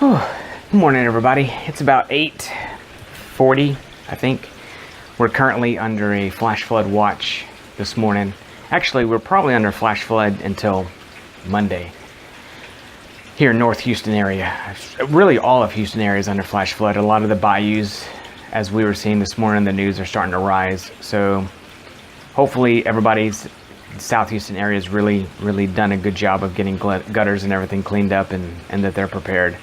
Oh, good morning, everybody. It's about 8:40, I think. We're currently under a flash flood watch this morning. Actually, we're probably under flash flood until Monday here in North Houston area. Really, all of Houston area is under flash flood. A lot of the bayous, as we were seeing this morning in the news, are starting to rise. So hopefully everybody's South Houston area has really done a good job of getting gutters and everything cleaned up, and that they're prepared.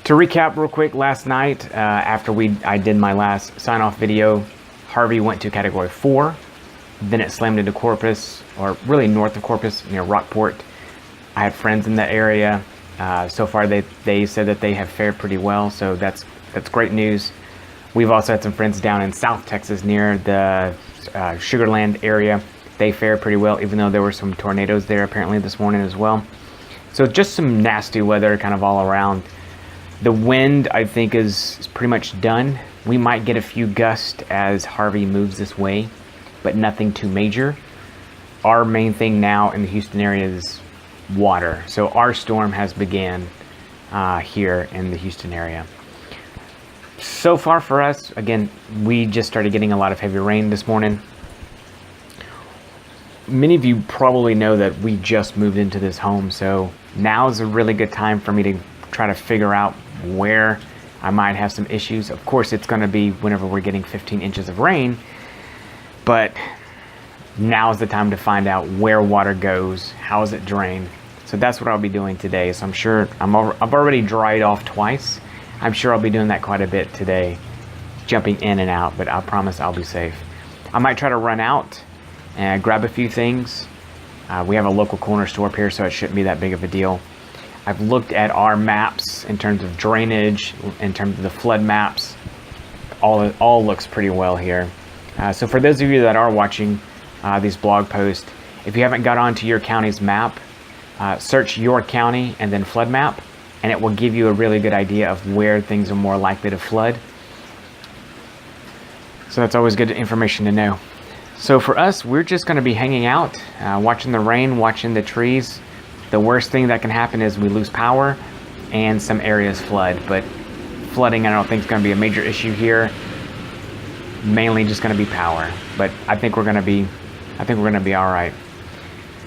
To recap real quick, last night after I did my last sign-off video, Harvey went to Category 4. Then it slammed into Corpus, or really north of Corpus, near Rockport. I had friends in that area. So far, they said that they have fared pretty well, so that's great news. We've also had some friends down in South Texas near the Sugar Land area. They fared pretty well, even though there were some tornadoes there apparently this morning as well. So just some nasty weather kind of all around. The wind, I think, is pretty much done. We might get a few gusts as Harvey moves this way, but nothing too major. Our main thing now in the Houston area is water. So our storm has began here in the Houston area. So far for us, again, we just started getting a lot of heavy rain this morning. Many of you probably know that we just moved into this home, so now is a really good time for me to try to figure out where I might have some issues. Of course, it's going to be whenever we're getting 15 inches of rain, but now is the time to find out where water goes, how is it drained. So that's what I'll be doing today. So I'm sure I've already dried off twice. I'm sure I'll be doing that quite a bit today, jumping in and out, but I promise I'll be safe. I might try to run out and grab a few things. We have a local corner store up here, so it shouldn't be that big of a deal. I've looked at our maps in terms of drainage, in terms of the flood maps. All looks pretty well here. So for those of you that are watching these blog posts, if you haven't got onto your county's map, search your county and then flood map, and it will give you a really good idea of where things are more likely to flood. So that's always good information to know. So for us, we're just going to be hanging out, watching the rain, watching the trees. The worst thing that can happen is we lose power and some areas flood, but flooding I don't think is going to be a major issue here. Mainly just going to be power, but I think we're going to be all right.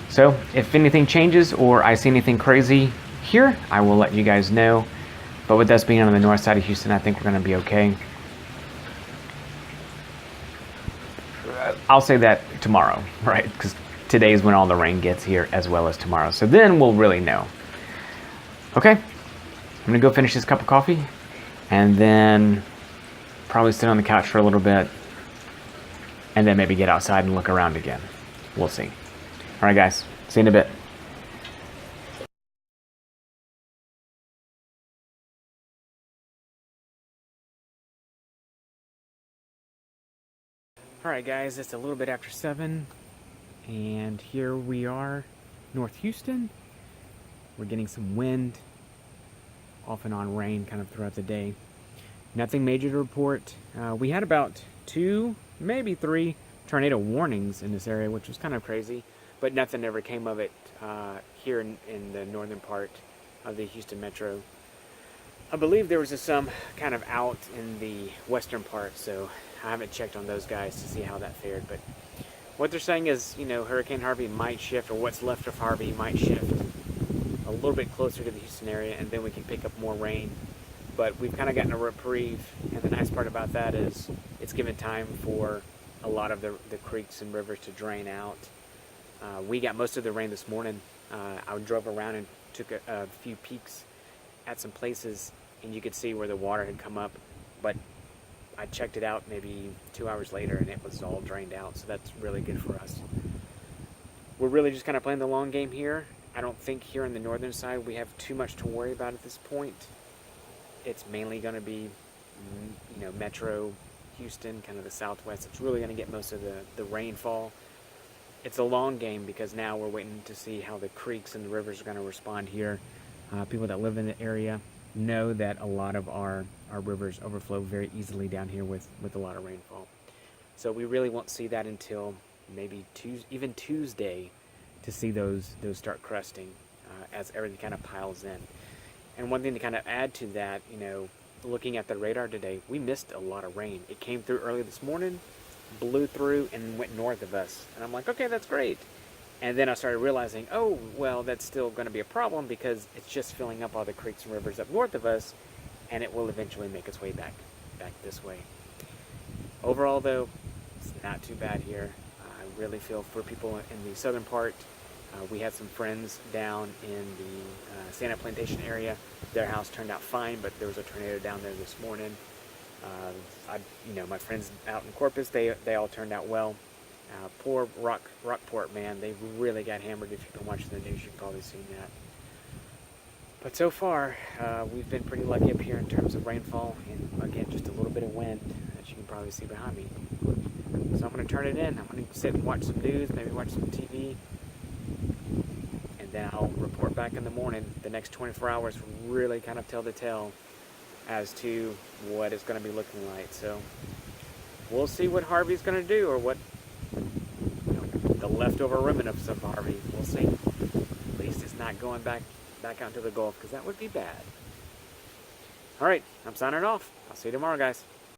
So if anything changes or I see anything crazy here, I will let you guys know. But with us being on the north side of Houston, I think we're going to be okay. I'll say that tomorrow, right? Because today is when all the rain gets here, as well as tomorrow. So then we'll really know. Okay, I'm gonna go finish this cup of coffee and then probably sit on the couch for a little bit and then maybe get outside and look around again. We'll see. All right, guys, see you in a bit. All right, guys, it's a little bit after 7. And here we are, North Houston. We're getting some wind, off and on rain kind of throughout the day. Nothing major to report. We had about 2, maybe 3 tornado warnings in this area, which was kind of crazy, but nothing ever came of it here in the northern part of the Houston metro. I believe there was some kind of out in the western part, so I haven't checked on those guys to see how that fared, but what they're saying is, Hurricane Harvey might shift, or what's left of Harvey might shift a little bit closer to the Houston area, and then we can pick up more rain. But we've kind of gotten a reprieve, and the nice part about that is it's given time for a lot of the creeks and rivers to drain out. We got most of the rain this morning. I drove around and took a few peeks at some places, and you could see where the water had come up, but I checked it out maybe 2 hours later and it was all drained out, so that's really good for us. We're really just kind of playing the long game here. I don't think here on the northern side we have too much to worry about at this point. It's mainly going to be, Metro Houston, kind of the southwest. It's really going to get most of the rainfall. It's a long game because now we're waiting to see how the creeks and the rivers are going to respond here. People that live in the area know that a lot of our rivers overflow very easily down here with a lot of rainfall. So we really won't see that until maybe even Tuesday to see those start crusting as everything kind of piles in. And one thing to kind of add to that, you know, looking at the radar today, we missed a lot of rain. It came through early this morning, blew through, and went north of us. And I'm like, okay, that's great. And then I started realizing, oh, well, that's still going to be a problem because it's just filling up all the creeks and rivers up north of us, and it will eventually make its way back this way. Overall, though, it's not too bad here. I really feel for people in the southern part. We had some friends down in the Santa Plantation area. Their house turned out fine, but there was a tornado down there this morning. My friends out in Corpus, they all turned out well. Poor Rockport, man, they really got hammered. If you've been watching the news, you've probably seen that. But so far, we've been pretty lucky up here in terms of rainfall, and again, just a little bit of wind, as you can probably see behind me. So I'm going to turn it in. I'm going to sit and watch some news, maybe watch some TV, and then I'll report back in the morning. The next 24 hours really kind of tell the tale as to what it's going to be looking like. So we'll see what Harvey's going to do, or what the leftover remnants of Harvey. We'll see. At least it's not going back out into the Gulf, because that would be bad. All right, I'm signing off. I'll see you tomorrow, guys.